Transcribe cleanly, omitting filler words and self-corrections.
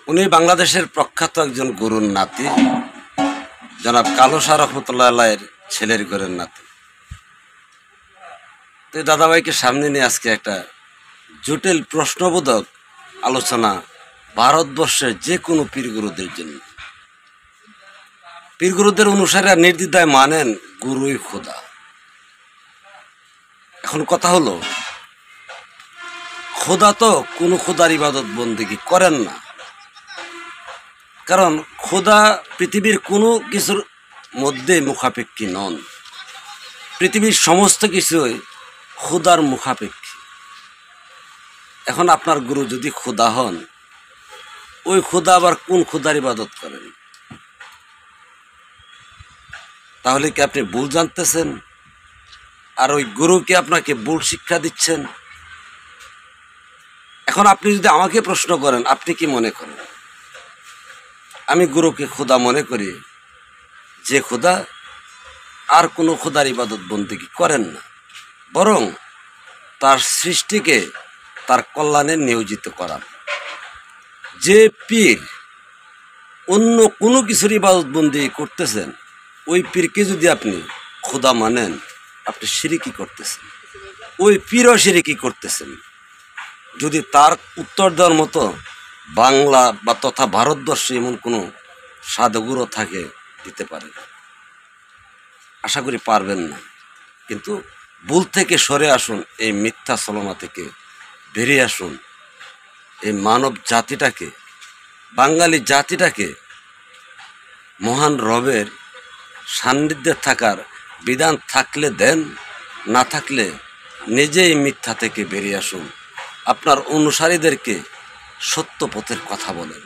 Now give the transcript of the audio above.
উনি বাংলাদেশের প্রখ্যাত একজন গুরুর নাতি, জনাব কালো শাহ রহমতুল্লাহ আলাইয়ের ছেলের ঘরের নাতি। তো দাদাভাইকে সামনে নিয়ে আজকে একটা জটিল প্রশ্নবোধক আলোচনা ভারতবর্ষের যে কোনো পীরগুরুদের জন্য। পীরগুরুদের অনুসারে নির্দ্বিধায় মানেন গুরুই খোদা। এখন কথা হলো, খোদা তো কোনো খোদার ইবাদত বন্দেগী করেন না, কারণ খোদা পৃথিবীর কোনো কিছুর মধ্যে মুখাপেক্ষী নন। পৃথিবীর সমস্ত কিছুই খোদার মুখাপেক্ষী। এখন আপনার গুরু যদি খোদা হন, ওই খোদা আবার কোন খোদার ইবাদত করেন? তাহলে কি আপনি ভুল জানতেছেন, আর ওই গুরুকে আপনাকে ভুল শিক্ষা দিচ্ছেন? এখন আপনি যদি আমাকে প্রশ্ন করেন, আপনি কি মনে করেন? আমি গুরুকে খোদা মনে করি যে খোদা আর কোনো খোদার ইবাদত বন্দেগী করেন না, বরং তার সৃষ্টিকে তার কল্যাণে নিয়োজিত করান। যে পীর অন্য কোনো কিছুর ইবাদত বন্দেগী করতেছেন, ওই পীরকে যদি আপনি খোদা মানেন, আপনি শিরকি করতেছেন, ওই পীরও শিরকি করতেছেন। যদি তার উত্তর দেওয়ার মতো বাংলা বা তথা ভারতবর্ষে এমন কোনো সাধুগুরু থাকে, দিতে পারেন। আশা করি পারবেন না, কিন্তু ভুল থেকে সরে আসুন, এই মিথ্যা ছলনা থেকে বেরিয়ে আসুন। এই মানব জাতিটাকে, বাঙালি জাতিটাকে মহান রবের সান্নিধ্যে থাকার বিধান থাকলে দেন, না থাকলে নিজেই মিথ্যা থেকে বেরিয়ে আসুন। আপনার অনুসারীদেরকে সত্য পথের কথা বলেন।